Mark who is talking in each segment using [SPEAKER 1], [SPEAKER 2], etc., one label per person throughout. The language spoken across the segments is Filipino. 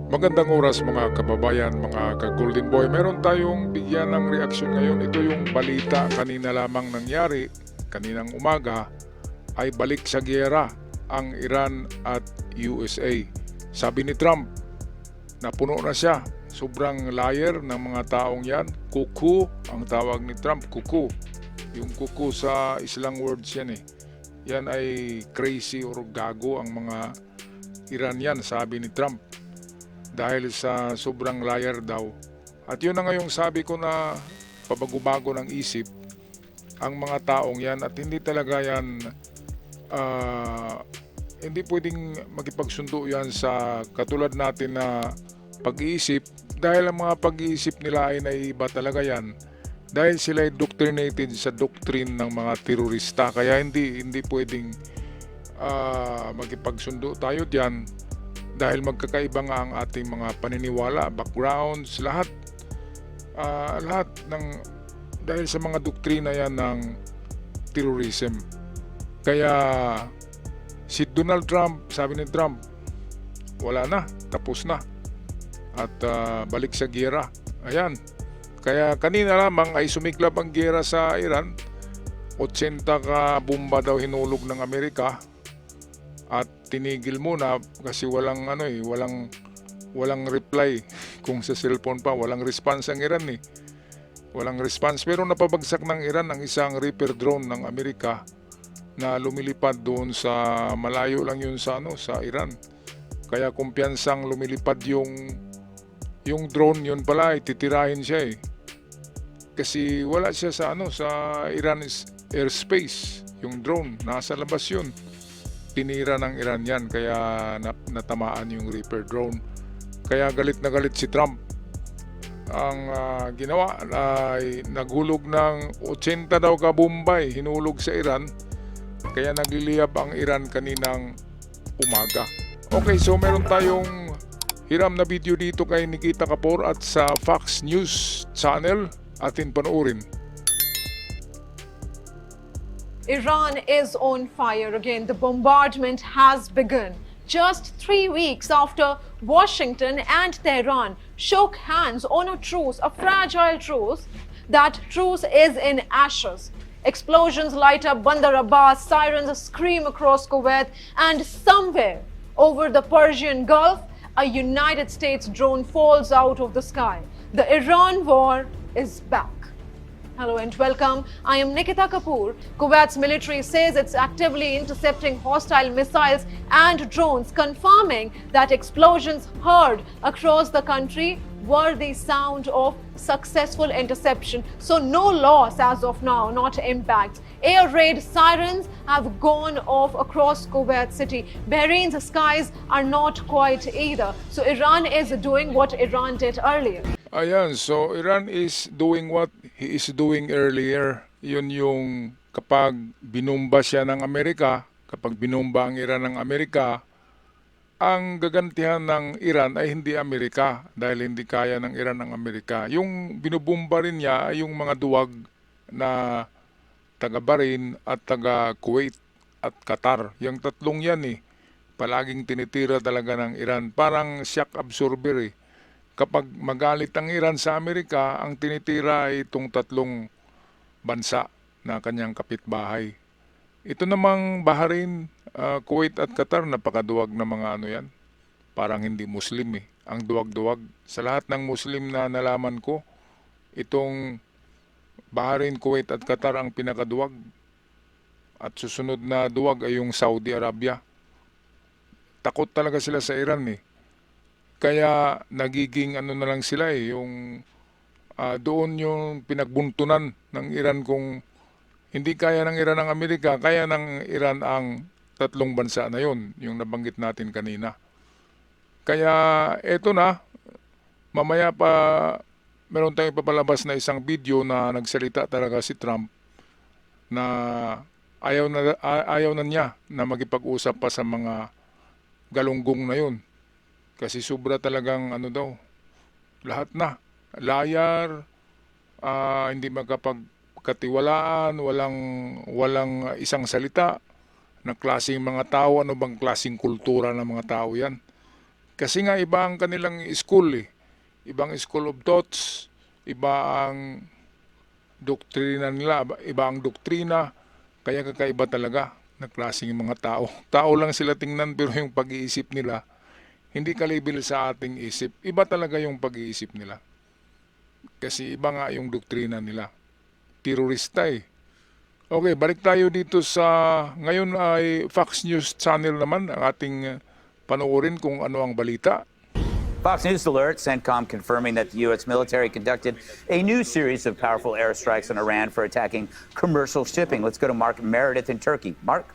[SPEAKER 1] Magandang oras mga kababayan, mga ka-Golden Boy. Meron tayong bigyan ng reaksyon ngayon. Ito yung balita kanina lamang nangyari, kaninang umaga, ay balik sa giyera ang Iran at USA. Sabi ni Trump, napuno na siya. Sobrang liar ng mga taong yan. Kuku, ang tawag ni Trump, kuku. Yung kuku sa islang words yan eh. Yan ay crazy or gago ang mga Iranian, sabi ni Trump, dahil sa sobrang liar daw. At yun na ngayong sabi ko na pabago-bago ng isip ang mga taong yan, at hindi talaga yan hindi pwedeng makipagsundo yan sa katulad natin na pag-iisip, dahil ang mga pag-iisip nila ay naiiba talaga yan dahil sila ay doctrinated sa doctrine ng mga terorista, kaya hindi pwedeng magipagsundo tayo diyan dahil magkakaiba nga ang ating mga paniniwala, backgrounds, lahat ng dahil sa mga doktrina yan ng terrorism. Kaya si Donald Trump, sabi ni Trump, wala na, tapos na, at balik sa giyera. Ayan. Kaya kanina lamang ay sumiklab ang giyera sa Iran. 80 ka bomba daw hinulog ng Amerika at tinigil muna kasi walang reply. Kung sa cellphone pa, walang response ang Iran eh. Walang response, pero napabagsak ng Iran ang isang Reaper drone ng Amerika na lumilipad doon sa malayo lang yun sa Iran. Kaya kumpiyansang lumilipad yung drone, yun pala ay titirahin siya eh. Kasi wala siya sa Iran airspace. Yung drone nasa labas yun. Tinira ng Iran yan, kaya natamaan yung Reaper drone. Kaya galit na galit si Trump. Ang ginawa ay naghulog ng 80 daw ka Bombay, hinulog sa Iran. Kaya nagliliyab ang Iran kaninang umaga. Okay, so meron tayong hiram na video dito kay Nikita Kapor at sa Fox News Channel. Atin panoorin.
[SPEAKER 2] Iran is on fire again. The bombardment has begun. Just 3 weeks after Washington and Tehran shook hands on a truce, a fragile truce, that truce is in ashes. Explosions light up Bandar Abbas, sirens scream across Kuwait, and somewhere over the Persian Gulf, a United States drone falls out of the sky. The Iran war is back. Hello and welcome. I am Nikita Kapoor. Kuwait's military says it's actively intercepting hostile missiles and drones, confirming that explosions heard across the country were the sound of successful interception. So no loss as of now, not impacts. Air raid sirens have gone off across Kuwait city. Bahrain's skies are not quiet either. So Iran is doing what Iran did earlier.
[SPEAKER 1] Ayan, so Iran is doing what he is doing earlier. Yun yung kapag binomba siya ng Amerika, kapag binomba ang Iran ng Amerika, ang gagantihan ng Iran ay hindi Amerika dahil hindi kaya ng Iran ng Amerika. Yung binubomba rin niya ay yung mga duwag na taga Bahrain at taga Kuwait at Qatar. Yung tatlong yan eh, palaging tinitira talaga ng Iran. Parang shock absorber eh. Kapag magalit ang Iran sa Amerika, ang tinitira ay itong tatlong bansa na kanyang kapitbahay. Ito namang Bahrain, Kuwait at Qatar, napakaduwag na mga yan. Parang hindi Muslim eh. Ang duwag-duwag. Sa lahat ng Muslim na nalaman ko, itong Bahrain, Kuwait at Qatar ang pinakaduwag. At susunod na duwag ay yung Saudi Arabia. Takot talaga sila sa Iran eh. Kaya nagiging na lang sila eh, yung doon yung pinagbuntunan ng Iran. Kung hindi kaya ng Iran ang Amerika, kaya ng Iran ang tatlong bansa na yun, yung nabanggit natin kanina. Kaya eto na, mamaya pa meron tayong papalabas na isang video na nagsalita talaga si Trump na ayaw na niya na magipag-usap pa sa mga galunggong na yun. Kasi sobra talagang lahat na. Liar, hindi magkapagkatiwalaan, walang isang salita na klaseng mga tao, ano bang klaseng kultura ng mga tao yan. Kasi nga iba ang kanilang school eh. Ibang school of thoughts, iba ang doktrina nila, iba ang doktrina, kaya kakaiba talaga na klaseng mga tao. Tao lang sila tingnan pero yung pag-iisip nila, hindi kalibil sa ating isip. Iba talaga yung pag-iisip nila. Kasi iba nga yung doktrina nila. Terorista eh. Okay, balik tayo dito sa, ngayon ay Fox News Channel naman ang ating panoorin kung ano ang balita.
[SPEAKER 3] Fox News alert, CENTCOM confirming that the U.S. military conducted a new series of powerful airstrikes on Iran for attacking commercial shipping. Let's go to Mark Meredith in Turkey. Mark?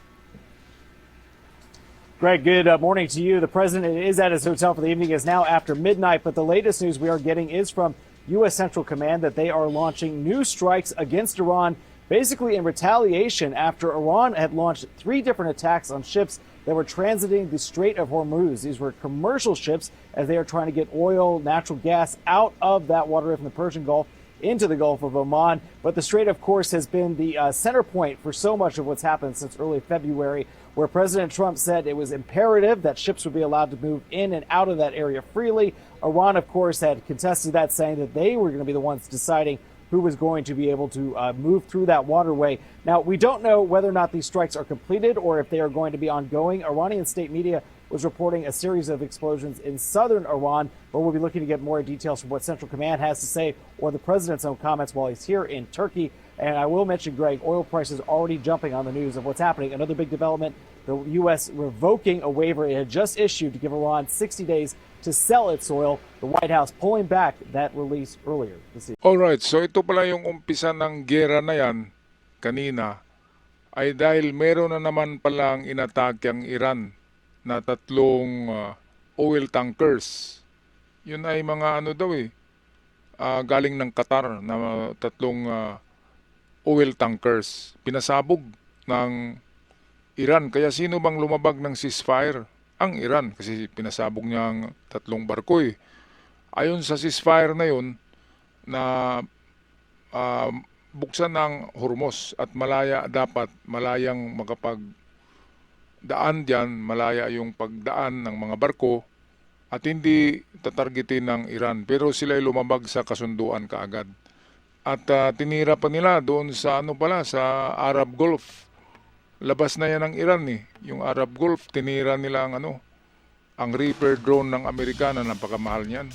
[SPEAKER 4] Greg, good morning to you. The president is at his hotel for the evening. It's now after midnight, but the latest news we are getting is from U.S. Central Command that they are launching new strikes against Iran, basically in retaliation after Iran had launched 3 different attacks on ships that were transiting the Strait of Hormuz. These were commercial ships as they are trying to get oil, natural gas out of that waterway from the Persian Gulf into the Gulf of Oman. But the Strait, of course, has been the center point for so much of what's happened since early February, where President Trump said it was imperative that ships would be allowed to move in and out of that area freely. Iran, of course, had contested that, saying that they were going to be the ones deciding who was going to be able to move through that waterway. Now, we don't know whether or not these strikes are completed or if they are going to be ongoing. Iranian state media was reporting a series of explosions in southern Iran, but we'll be looking to get more details from what Central Command has to say or the president's own comments while he's here in Turkey. And I will mention, Greg, oil prices already jumping on the news of what's happening. Another big development, the U.S. revoking a waiver it had just issued to give Iran 60 days to sell its oil. The White House pulling back that release earlier this evening.
[SPEAKER 1] Alright, so ito pala yung umpisa ng gera na yan kanina ay dahil meron na naman palang inatake ang Iran na 3 oil tankers. Yun ay mga ano daw eh, galing ng Qatar na 3 oil tankers. Pinasabog ng Iran. Kaya sino bang lumabag ng ceasefire? Ang Iran kasi pinasabog niya ang 3 barko eh. Ayon sa ceasefire na yun na buksan ng Hormuz at malayang makapagdaan dyan, malaya yung pagdaan ng mga barko at hindi tatargetin ng Iran. Pero sila ay lumabag sa kasunduan kaagad. At tinira pa nila doon sa sa Arab Gulf. Labas na yan ng Iran eh. Yung Arab Gulf, tinira nila ang Reaper drone ng Amerikana, napakamahal niyan.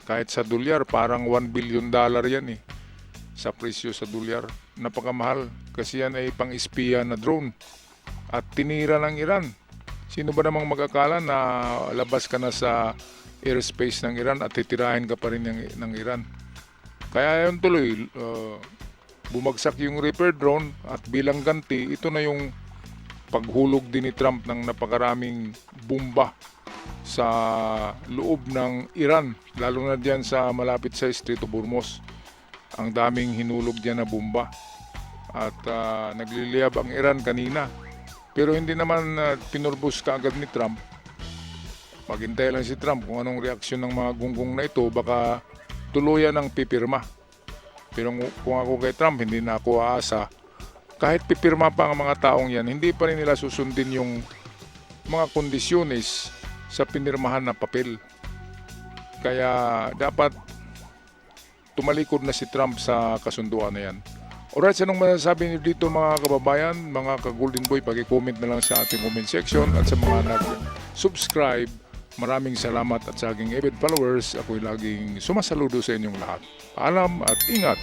[SPEAKER 1] Kahit sa dolyar, parang $1 billion yan eh. Sa presyo sa dolyar. Napakamahal kasi yan ay pang-espiya na drone. At tinira ng Iran. Sino ba namang mag-akala na labas ka na sa airspace ng Iran at titirahin ka pa rin ng Iran? Kaya yun tuloy, bumagsak yung Reaper drone at bilang ganti, ito na yung paghulog din ni Trump ng napakaraming bomba sa loob ng Iran, lalo na diyan sa malapit sa Strait of Hormuz. Ang daming hinulog diyan na bomba at nagliliyab ang Iran kanina. Pero hindi naman pinurbos kaagad ni Trump. Maghintay lang si Trump kung anong reaksyon ng mga gunggong na ito, baka tuluyan ng pipirma. Pero kung ako kay Trump, hindi na ako aasa. Kahit pipirma pa ang mga taong yan, hindi pa rin nila susundin yung mga kondisyones sa pinirmahan na papel. Kaya dapat tumalikod na si Trump sa kasunduan na yan. Alright, anong masasabi niyo dito mga kababayan, mga ka-Golden Boy, pag-comment na lang sa ating comment section. At sa mga nag-subscribe, maraming salamat at sa aking avid followers, ako'y laging sumasaludo sa inyong lahat. Paalam at ingat!